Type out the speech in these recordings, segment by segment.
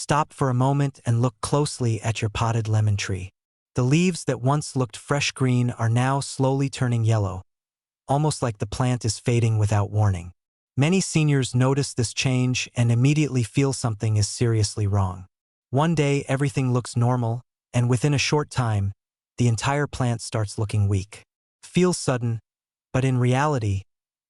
Stop for a moment and look closely at your potted lemon tree. The leaves that once looked fresh green are now slowly turning yellow, almost like the plant is fading without warning. Many seniors notice this change and immediately feel something is seriously wrong. One day everything looks normal, and within a short time, the entire plant starts looking weak. Feels sudden, but in reality,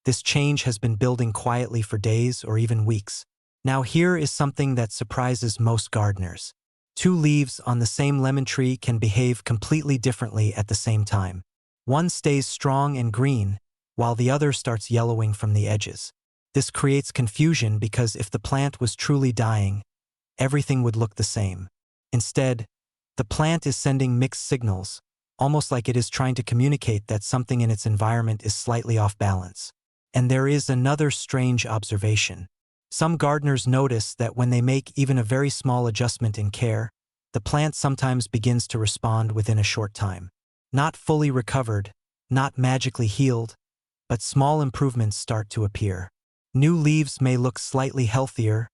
this change has been building quietly for days or even weeks. Now here is something that surprises most gardeners. Two leaves on the same lemon tree can behave completely differently at the same time. One stays strong and green, while the other starts yellowing from the edges. This creates confusion because if the plant was truly dying, everything would look the same. Instead, the plant is sending mixed signals, almost like it is trying to communicate that something in its environment is slightly off balance. And there is another strange observation. Some gardeners notice that when they make even a very small adjustment in care, the plant sometimes begins to respond within a short time. Not fully recovered, not magically healed, but small improvements start to appear. New leaves may look slightly healthier,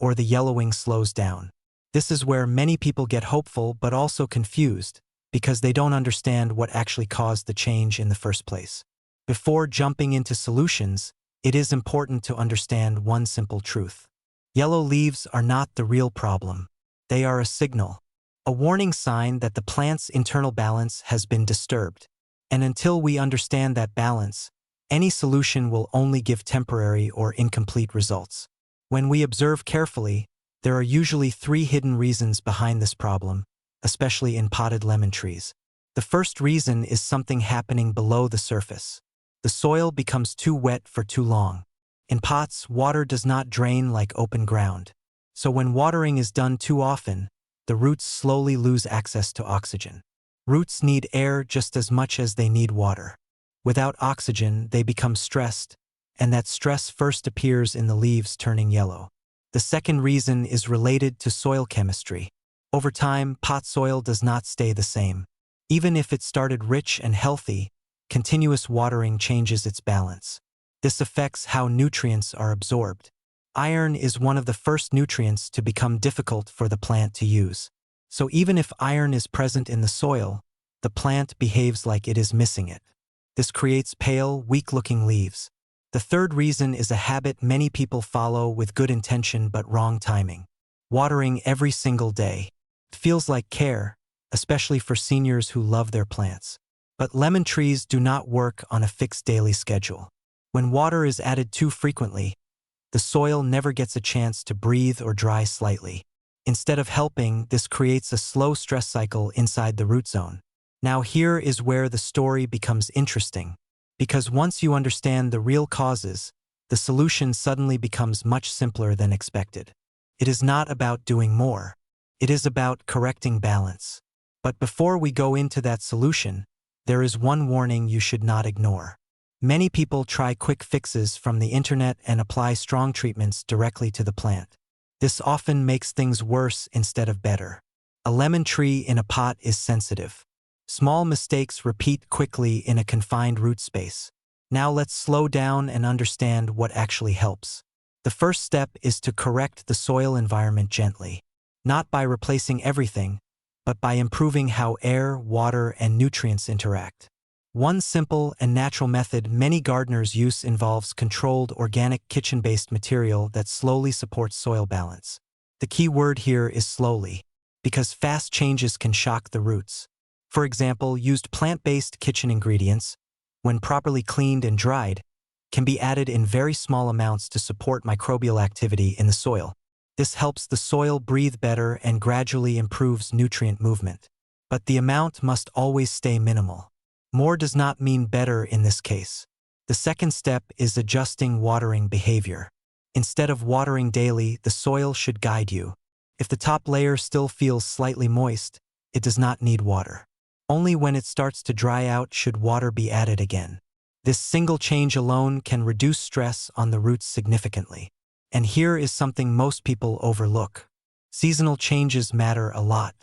or the yellowing slows down. This is where many people get hopeful but also confused, because they don't understand what actually caused the change in the first place. Before jumping into solutions, it is important to understand one simple truth. Yellow leaves are not the real problem. They are a signal, a warning sign that the plant's internal balance has been disturbed. And until we understand that balance, any solution will only give temporary or incomplete results. When we observe carefully, there are usually 3 hidden reasons behind this problem, especially in potted lemon trees. The first reason is something happening below the surface. The soil becomes too wet for too long. In pots, water does not drain like open ground. So when watering is done too often, the roots slowly lose access to oxygen. Roots need air just as much as they need water. Without oxygen, they become stressed, and that stress first appears in the leaves turning yellow. The second reason is related to soil chemistry. Over time, pot soil does not stay the same. Even if it started rich and healthy, continuous watering changes its balance. This affects how nutrients are absorbed. Iron is one of the first nutrients to become difficult for the plant to use. So even if iron is present in the soil, the plant behaves like it is missing it. This creates pale, weak-looking leaves. The third reason is a habit many people follow with good intention but wrong timing. Watering every single day. It feels like care, especially for seniors who love their plants. But lemon trees do not work on a fixed daily schedule. When water is added too frequently, the soil never gets a chance to breathe or dry slightly. Instead of helping, this creates a slow stress cycle inside the root zone. Now here is where the story becomes interesting, because once you understand the real causes, the solution suddenly becomes much simpler than expected. It is not about doing more. It is about correcting balance. But before we go into that solution, there is one warning you should not ignore. Many people try quick fixes from the internet and apply strong treatments directly to the plant. This often makes things worse instead of better. A lemon tree in a pot is sensitive. Small mistakes repeat quickly in a confined root space. Now let's slow down and understand what actually helps. The first step is to correct the soil environment gently. Not by replacing everything, but by improving how air, water, and nutrients interact. One simple and natural method many gardeners use involves controlled organic kitchen-based material that slowly supports soil balance. The key word here is slowly, because fast changes can shock the roots. For example, used plant-based kitchen ingredients, when properly cleaned and dried, can be added in very small amounts to support microbial activity in the soil. This helps the soil breathe better and gradually improves nutrient movement. But the amount must always stay minimal. More does not mean better in this case. The second step is adjusting watering behavior. Instead of watering daily, the soil should guide you. If the top layer still feels slightly moist, it does not need water. Only when it starts to dry out should water be added again. This single change alone can reduce stress on the roots significantly. And here is something most people overlook. Seasonal changes matter a lot.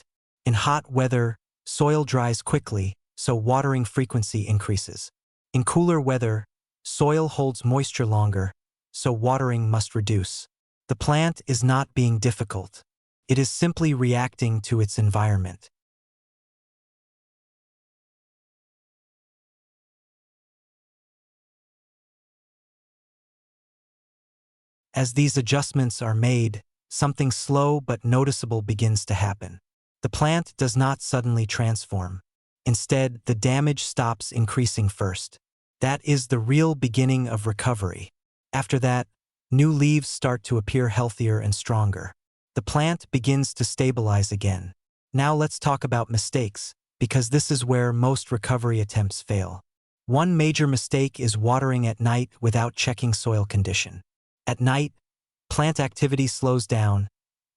In hot weather, soil dries quickly, so watering frequency increases. In cooler weather, soil holds moisture longer, so watering must reduce. The plant is not being difficult. It is simply reacting to its environment. As these adjustments are made, something slow but noticeable begins to happen. The plant does not suddenly transform. Instead, the damage stops increasing first. That is the real beginning of recovery. After that, new leaves start to appear healthier and stronger. The plant begins to stabilize again. Now let's talk about mistakes, because this is where most recovery attempts fail. One major mistake is watering at night without checking soil condition. At night, plant activity slows down,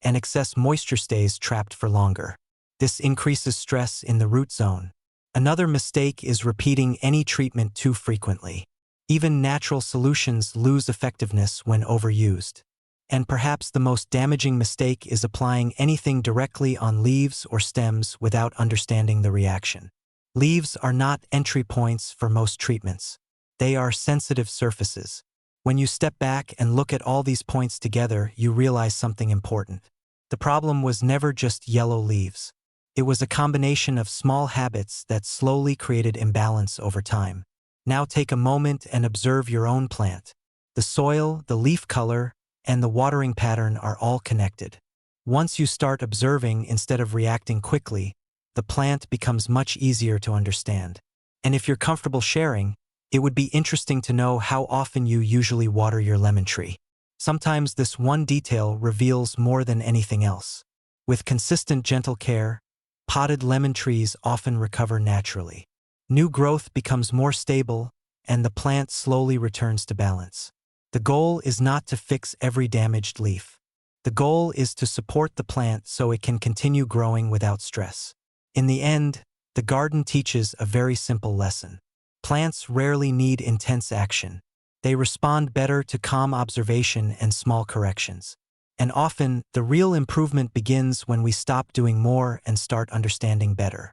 and excess moisture stays trapped for longer. This increases stress in the root zone. Another mistake is repeating any treatment too frequently. Even natural solutions lose effectiveness when overused. And perhaps the most damaging mistake is applying anything directly on leaves or stems without understanding the reaction. Leaves are not entry points for most treatments. They are sensitive surfaces. When you step back and look at all these points together, you realize something important. The problem was never just yellow leaves. It was a combination of small habits that slowly created imbalance over time. Now take a moment and observe your own plant. The soil, the leaf color, and the watering pattern are all connected. Once you start observing instead of reacting quickly, the plant becomes much easier to understand. And if you're comfortable sharing, it would be interesting to know how often you usually water your lemon tree. Sometimes this one detail reveals more than anything else. With consistent gentle care, potted lemon trees often recover naturally. New growth becomes more stable, and the plant slowly returns to balance. The goal is not to fix every damaged leaf. The goal is to support the plant so it can continue growing without stress. In the end, the garden teaches a very simple lesson. Plants rarely need intense action. They respond better to calm observation and small corrections. And often, the real improvement begins when we stop doing more and start understanding better.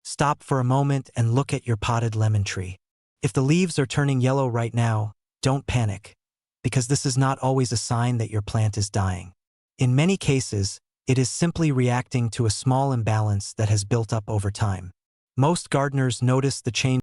Stop for a moment and look at your potted lemon tree. If the leaves are turning yellow right now, don't panic, because this is not always a sign that your plant is dying. In many cases, it is simply reacting to a small imbalance that has built up over time. Most gardeners notice the change